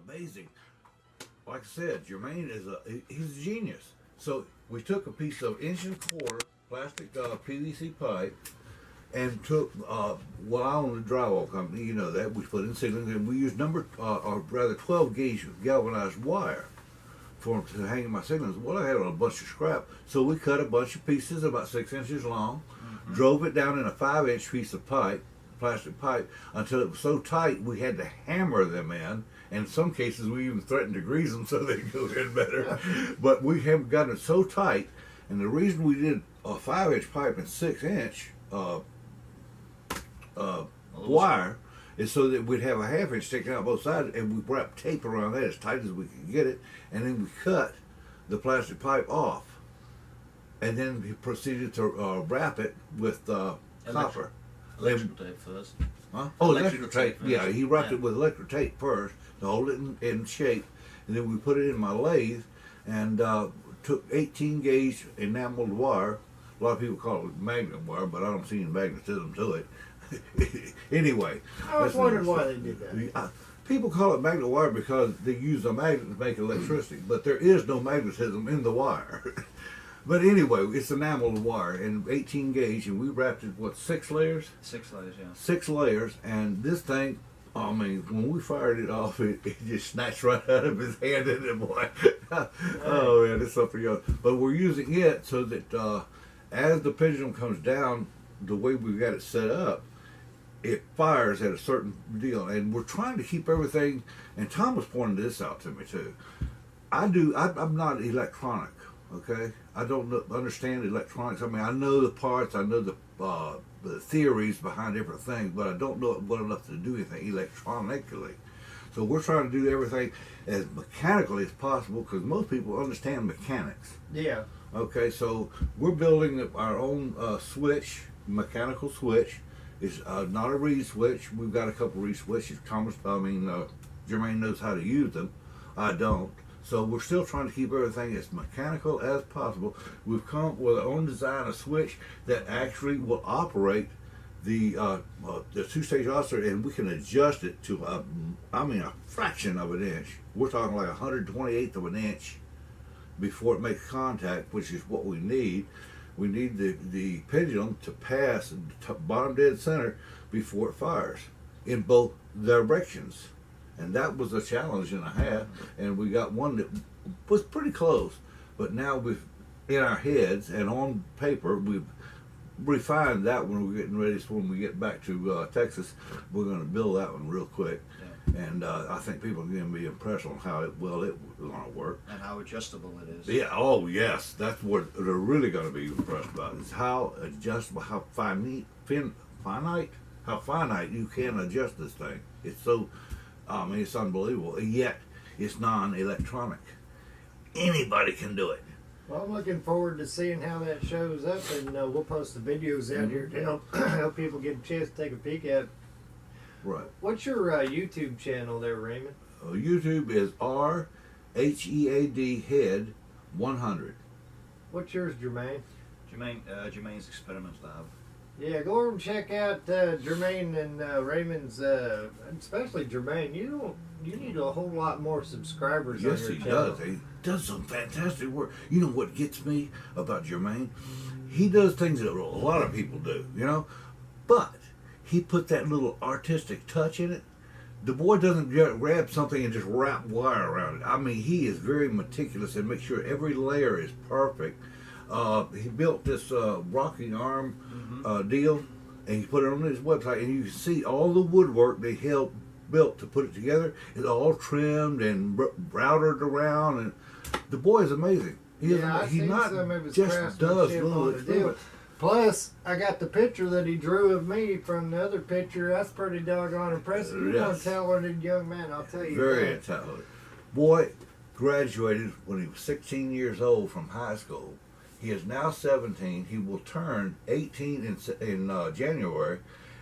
amazing. Like I said, Jermaine he's a genius. So we took a piece of 1.25" plastic PVC pipe and took well, I own a drywall company, you know that. We put in ceilings and we used 12 gauge galvanized wire to hang in my ceilings. Well, I had a bunch of scrap, so we cut a bunch of pieces about 6 inches long, drove it down in a 5-inch piece of pipe, plastic pipe, until it was so tight we had to hammer them in. And in some cases, we even threatened to grease them so they'd go in better. But we have gotten it so tight, and the reason we did a 5-inch pipe and 6-inch wire is so that we'd have a 1/2 inch sticking out both sides, and we wrapped tape around that as tight as we could get it, and then we cut the plastic pipe off, and then we proceeded to wrap it with copper. Electrical tape first. Huh? Oh, electrical tape. First. Yeah, he wrapped it with electric tape first to hold it in shape, and then we put it in my lathe and took 18 gauge enameled wire. A lot of people call it magnet wire, but I don't see any magnetism to it. Anyway, I was wondering why they did that. People call it magnet wire because they use a magnet to make electricity, but there is no magnetism in the wire. But anyway, it's enameled wire and 18 gauge, and we wrapped it, what, 6 layers? 6 layers, yeah. 6 layers, and this thing, I mean, when we fired it off, it just snatched right out of his hand, didn't it, boy? Oh, man, it's something else. But we're using it so that as the pendulum comes down, the way we've got it set up, it fires at a certain deal. And we're trying to keep everything, and Tom was pointing this out to me, too. I'm not electronic, okay? I don't understand electronics. I mean, I know the parts, I know the theories behind different things, but I don't know well enough to do anything electronically. So we're trying to do everything as mechanically as possible because most people understand mechanics. Yeah. Okay, so we're building our own switch, mechanical switch. It's not a reed switch. We've got a couple reed switches. Jermaine knows how to use them. I don't. So we're still trying to keep everything as mechanical as possible. We've come up with our own design, a switch that actually will operate the 2-stage oscillator, and we can adjust it to a fraction of an inch. We're talking like 128th of an inch before it makes contact, which is what we need. We need the pendulum to pass bottom dead center before it fires in both directions. And that was a challenge and a half, and we got one that was pretty close. But now in our heads and on paper, we've refined that one. We're getting ready, so when we get back to Texas, we're going to build that one real quick. Yeah. And I think people are going to be impressed on how well it's going to work. And how adjustable it is. Yeah, oh yes, that's what they're really going to be impressed about, is how adjustable, how finite you can adjust this thing. It's so... it's unbelievable. And yet, it's non-electronic. Anybody can do it. Well, I'm looking forward to seeing how that shows up, and we'll post the videos out here to help people get a chance to take a peek at it. Right. What's your YouTube channel there, Raymond? YouTube is RHEAD Head 100. What's yours, Jermaine? Jermaine's Experiment Lab. Yeah, go over and check out Jermaine and Raymond's, especially Jermaine. You need a whole lot more subscribers on your channel. Yes, he does. He does some fantastic work. You know what gets me about Jermaine? He does things that a lot of people do, but he put that little artistic touch in it. The boy doesn't grab something and just wrap wire around it. I mean, he is very meticulous and makes sure every layer is perfect. He built this rocking arm deal, and he put it on his website, and you can see all the woodwork they built to put it together. It's all trimmed and routed around, and the boy is amazing. I've seen some of his craftsmanship on the deal. Plus, I got the picture that he drew of me from the other picture. That's pretty doggone impressive. You're one talented young man, I'll tell you. Very talented. Boy graduated when he was 16 years old from high school. He is now 17. He will turn 18 in January,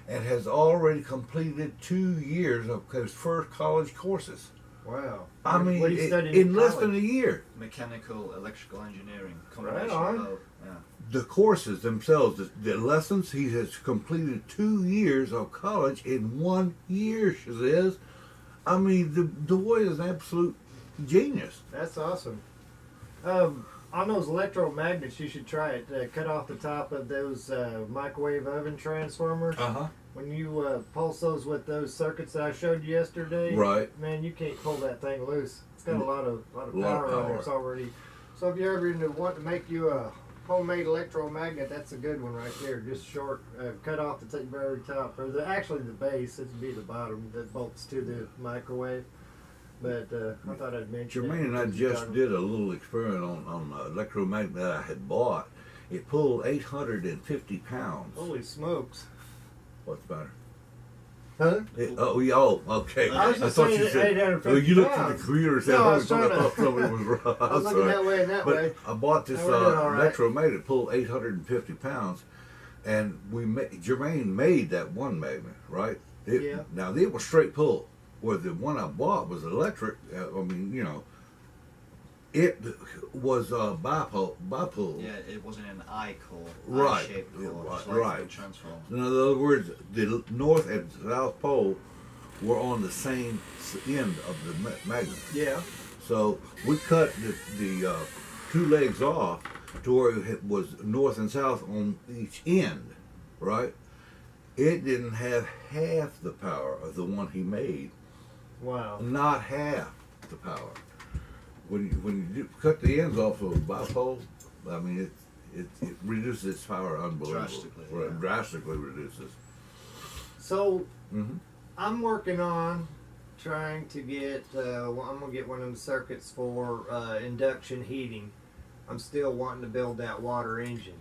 and has already completed 2 years of his first college courses. Wow. I mean, in less than a year. Mechanical, electrical engineering, combination of the courses themselves, the lessons, he has completed 2 years of college in 1 year, Shaziz. I mean, the boy is an absolute genius. That's awesome. On those electromagnets, you should try it. Cut off the top of those microwave oven transformers. Uh-huh. When you pulse those with those circuits that I showed you yesterday, Right. man, you can't pull that thing loose. It's got a lot of Lot of power on power. it. It's already. So if you ever want to make you a homemade electromagnet, that's a good one right there. Just short, cut off the very top, or actually the base. It'd be the bottom that bolts to the microwave. But I thought I'd mention Jermaine it and I because you just talked- did a little experiment on the electromagnet that I had bought. It pulled 850 pounds. Holy smokes! What's the matter? Huh? Okay. I was just thought saying you said. 850 Well, you looked at the pounds. computer and said, No, I "Oh, was trying I to- thought something was wrong." I was looking Sorry. that way and that But way. I bought this Now we're doing all right. electromagnet, pulled 850 pounds, and Jermaine made that one magnet, right? Yeah. Now it was straight pull, where the one I bought was electric. I mean, it was bipull. Yeah, it wasn't an I core, Right. I-shaped core. Yeah, It's like right. a transformer. In other words, the North and South Pole were on the same end of the magnet. Yeah. So we cut the two legs off to where it was north and south on each end, right? It didn't have half the power of the one he made. Wow. Not half the power. When you cut the ends off of a bipole, I mean it reduces its power unbelievably. Drastically, Right, yeah. drastically reduces. So Mm-hmm. I'm working on trying to get. I'm gonna get one of them circuits for induction heating. I'm still wanting to build that water engine.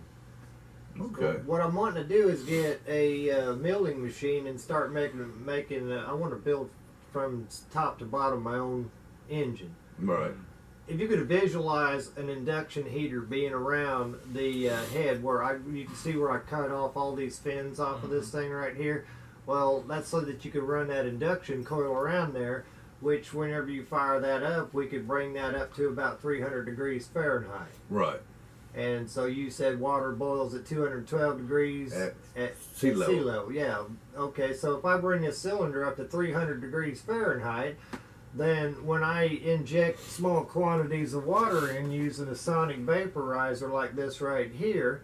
Okay. What I'm wanting to do is get a milling machine and start making. I want to build from top to bottom my own engine. Right. If you could visualize an induction heater being around the head, where you can see where I cut off all these fins off of this thing right here. Well, that's so that you could run that induction coil around there, which whenever you fire that up, we could bring that up to about 300 degrees Fahrenheit. Right. And so you said water boils at 212 degrees At sea sea level. level. Yeah. Okay, so if I bring this cylinder up to 300 degrees Fahrenheit, then when I inject small quantities of water in using a sonic vaporizer like this right here,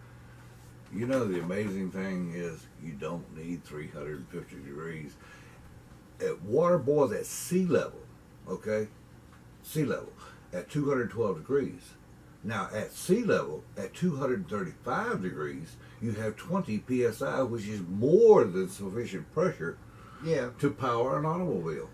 You know, the amazing thing is you don't need 350 degrees. Water boils at sea level, okay? Sea level, at 212 degrees. Now, at sea level, at 235 degrees, you have 20 psi, which is more than sufficient pressure yeah. to power an automobile.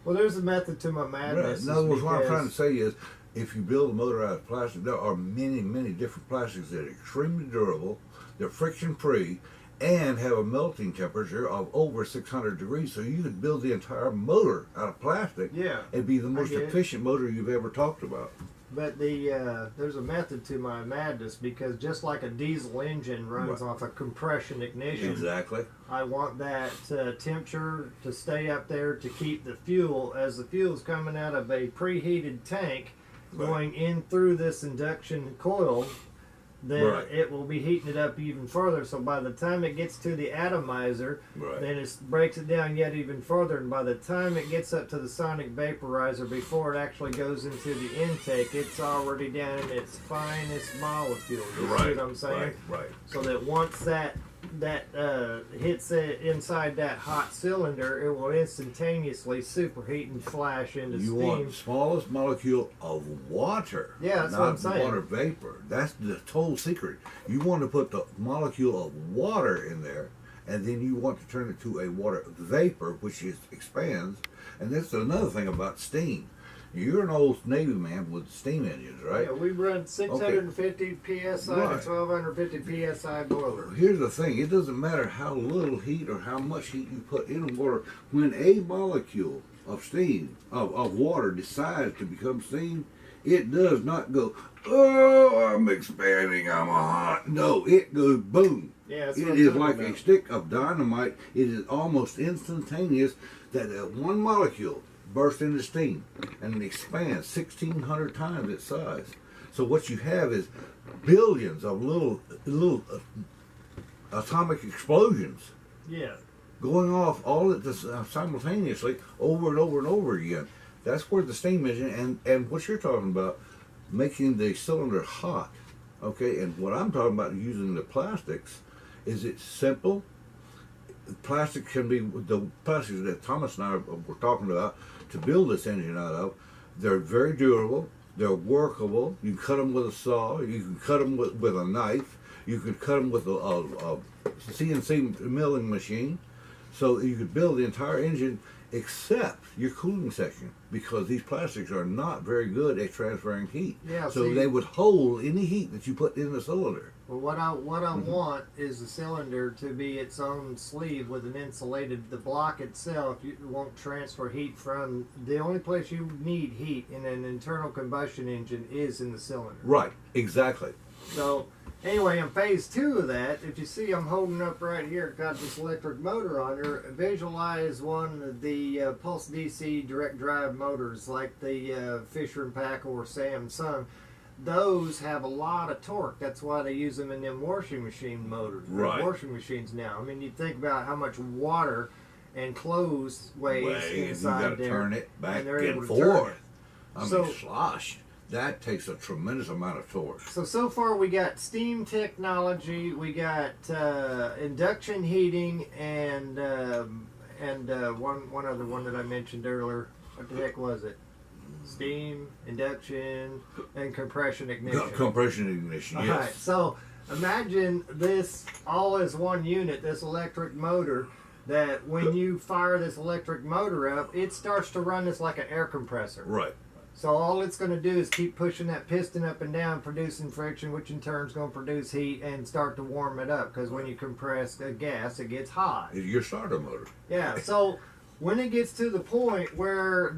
Well, there's a method to my Right. madness. In other words, what I'm because- trying to say is, if you build a motor out of plastic, there are many, many different plastics that are extremely durable, they're friction-free, and have a melting temperature of over 600 degrees. So you could build the entire motor out of plastic Yeah. and be the most get it. efficient motor you've ever talked about. But there's a method to my madness, because just like a diesel engine runs Right. off a compression ignition, Exactly. I want that temperature to stay up there to keep the fuel, as the fuel's coming out of a preheated tank, Right. going in through this induction coil, then Right. it will be heating it up even further. So by the time it gets to the atomizer, Right. then it breaks it down yet even further. And by the time it gets up to the sonic vaporizer, before it actually goes into the intake, it's already down in its finest molecule. You see what I'm saying? Right. So that once that hits it inside that hot cylinder, it will instantaneously superheat and flash into You steam. want the smallest molecule of water. Yeah, that's not what I'm saying. water vapor. That's the total secret. You want to put the molecule of water in there, and then you want to turn it to a water vapor, which expands. And that's another thing about steam. You're an old Navy man with steam engines, right? Yeah, we run 650 psi Right. to 1250 psi boiler. Here's the thing. It doesn't matter how little heat or how much heat you put in water. When a molecule of steam, of water, decides to become steam, it does not go, oh, I'm expanding, I'm hot. No, it goes boom. Yeah, that's It what I'm is talking like about. a stick of dynamite. It is almost instantaneous that one molecule bursts into steam and expands 1,600 times its size. So what you have is billions of little atomic explosions. Yeah. going off all at this simultaneously over and over and over again. That's where the steam engine and what you're talking about, making the cylinder hot. Okay, and what I'm talking about using the plastics is it's simple. Plastic can be the plastics that Thomas and I were talking about to build this engine out of. They're very durable. They're workable. You can cut them with a saw. You can cut them with a knife. You can cut them with a CNC milling machine. So you could build the entire engine except your cooling section, because these plastics are not very good at transferring heat. Yeah, so see, they would hold any heat that you put in the cylinder. well, what I want is the cylinder to be its own sleeve with an insulated. The block itself won't transfer heat from. The only place you need heat in an internal combustion engine is in the cylinder. Right, exactly. So anyway, in phase 2 of that, if you see I'm holding up right here, got this electric motor on there. Visualize one of the pulse DC direct drive motors like the Fisher and Paykel or Samsung. Those have a lot of torque. That's why they use them in them washing machine motors. Right. Washing machines now. I mean, you think about how much water and clothes weighs inside you got to there, turn it back and they're and able to turn forth. it. I So- mean, slosh. That takes a tremendous amount of torque. So far we got steam technology, we got induction heating, and one other one that I mentioned earlier. What the heck was it? Steam, induction, and compression ignition. Compression ignition, yes. All right. So imagine this all as one unit. This electric motor. That when you fire this electric motor up, it starts to run this like an air compressor. Right. So all it's going to do is keep pushing that piston up and down, producing friction, which in turn is going to produce heat and start to warm it up. Because when you compress a gas, it gets hot. It's your starter motor. Yeah. So when it gets to the point where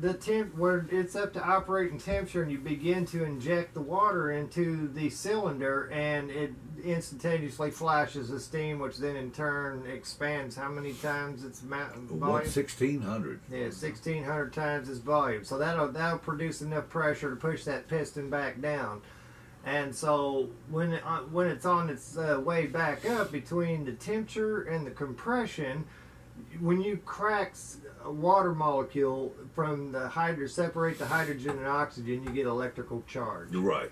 where it's up to operating temperature, and you begin to inject the water into the cylinder, and it instantaneously flashes the steam, which then in turn expands how many times its volume? 1,600. Yeah, 1,600 times its volume. So that'll produce enough pressure to push that piston back down. And so when it's on its way back up between the temperature and the compression, when you crack a water molecule from the separate the hydrogen and oxygen, you get electrical charge. Right.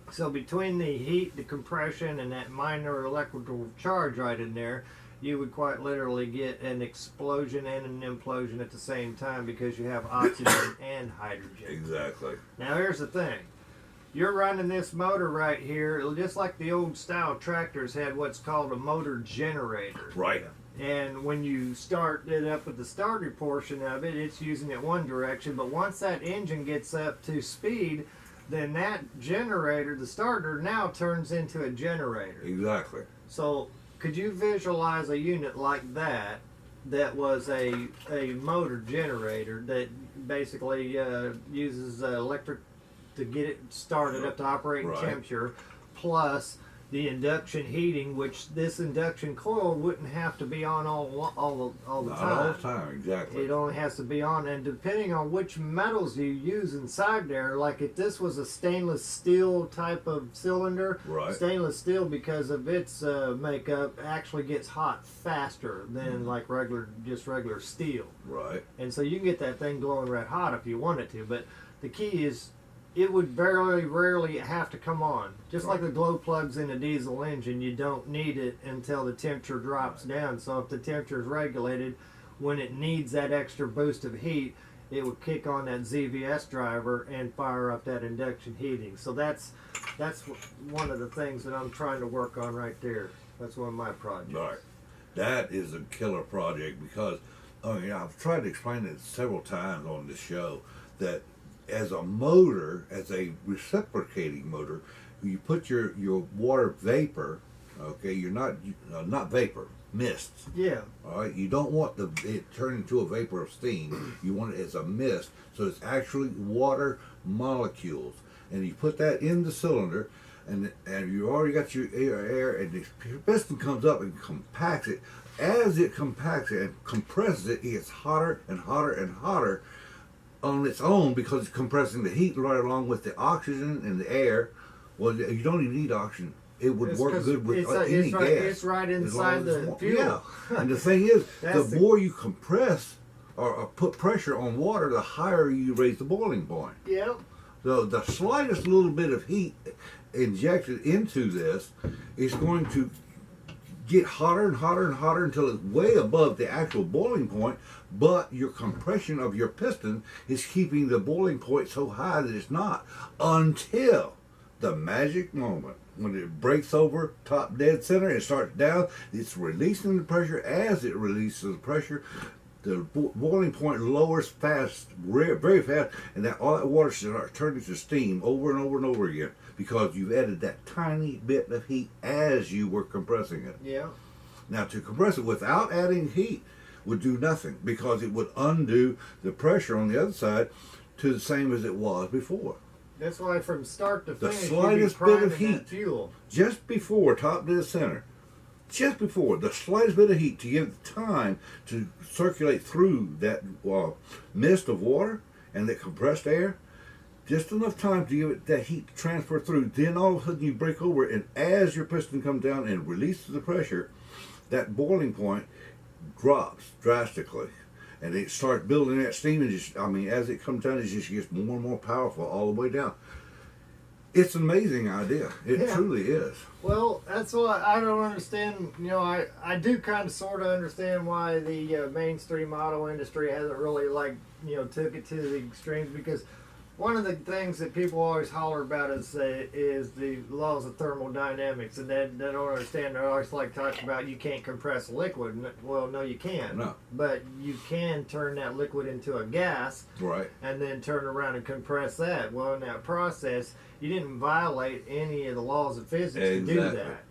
So between the heat, the compression, and that minor electrical charge right in there, you would quite literally get an explosion and an implosion at the same time, because you have oxygen and hydrogen. Exactly. Now here's the thing. You're running this motor right here, just like the old style tractors had what's called a motor generator. Right. And when you start it up with the starter portion of it, it's using it one direction. But once that engine gets up to speed, then that generator, the starter, now turns into a generator. Exactly. So could you visualize a unit like that was a motor generator that basically uses electric to get it started up to operating Right. temperature, plus the induction heating, which this induction coil wouldn't have to be on all the Not time. all the time, exactly. It only has to be on, and depending on which metals you use inside there, like if this was a stainless steel type of cylinder, Right. stainless steel, because of its makeup, actually gets hot faster than like regular steel. Right. And so you can get that thing glowing red hot if you want it to, but the key is it would very rarely have to come on. Just like the glow plugs in a diesel engine, you don't need it until the temperature drops down. So if the temperature is regulated, when it needs that extra boost of heat, it would kick on that ZVS driver and fire up that induction heating. So that's one of the things that I'm trying to work on right there. That's one of my projects. Right. That is a killer project, because I've tried to explain it several times on this show that as a motor, as a reciprocating motor, you put your water vapor, okay, you're not vapor, mist. Yeah. All right, you don't want it turned into a vapor of steam. You want it as a mist, so it's actually water molecules, and you put that in the cylinder, and you already got your air, and the piston comes up and compacts it. As it compacts it and compresses it, it gets hotter and hotter and hotter on its own, because it's compressing the heat right along with the oxygen and the air. Well, you don't even need oxygen it would It's work 'cause good with it's, any it's gas. right, it's right as long inside as it's the warm. fuel. Yeah. And the thing is, That's the more you compress or put pressure on water, the higher you raise the boiling point. Yep. So the slightest little bit of heat injected into this is going to get hotter and hotter and hotter until it's way above the actual boiling point, but your compression of your piston is keeping the boiling point so high that it's not, until the magic moment when it breaks over top dead center and starts down. It's releasing the pressure. As it releases the pressure, the boiling point lowers fast, very fast, and that all that water starts turning to steam over and over and over again, because you've added that tiny bit of heat as you were compressing it. Yeah. Now, to compress it without adding heat would do nothing, because it would undo the pressure on the other side to the same as it was before. That's why from start to The finish, slightest you'd be bit of priming that heat. fuel. Just before top dead center, just before, the slightest bit of heat to give it time to circulate through that mist of water and that compressed air, just enough time to give it that heat to transfer through. Then all of a sudden you break over, and as your piston comes down and releases the pressure, that boiling point drops drastically, and it starts building that steam, and just, I mean, as it comes down, it just gets more and more powerful all the way down. It's an amazing idea. It Yeah. truly is. Well, that's why I don't understand. You know, I do kind of sort of understand why the mainstream auto industry hasn't really took it to the extremes, because one of the things that people always holler about is the laws of thermodynamics, and they don't understand. They always talk about you can't compress liquid. Well, no, you can't. No. But you can turn that liquid into a gas, Right. and then turn around and compress that. Well, in that process, you didn't violate any of the laws of physics to do Exactly. that.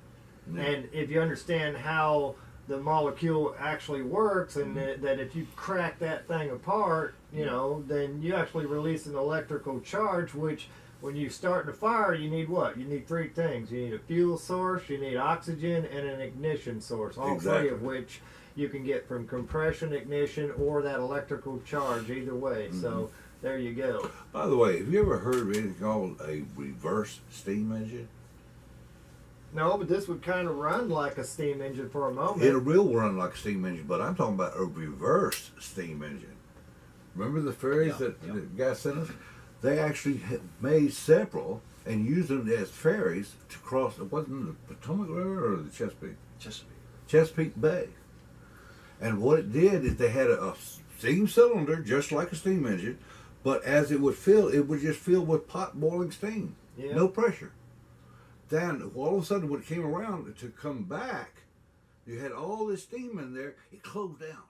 Yeah. And if you understand how the molecule actually works, and that if you crack that thing apart, then you actually release an electrical charge, which when you start the fire, you need what? You need three things. You need a fuel source, you need oxygen, and an ignition source, all three Exactly. of which you can get from compression, ignition, or that electrical charge, either way. So there you go. By the way, have you ever heard of anything called a reverse steam engine? No, but this would kind of run like a steam engine for a moment. It will run like a steam engine, but I'm talking about a reverse steam engine. Remember the ferries Yeah, that yeah. the guy sent us? They actually made several and used them as ferries to cross. It wasn't the Potomac River or the Chesapeake? Chesapeake Bay. And what it did is they had a steam cylinder, just like a steam engine, but as it would fill, it would just fill with pot boiling steam. Yeah. No pressure. Then all of a sudden when it came around to come back, you had all this steam in there, it closed down.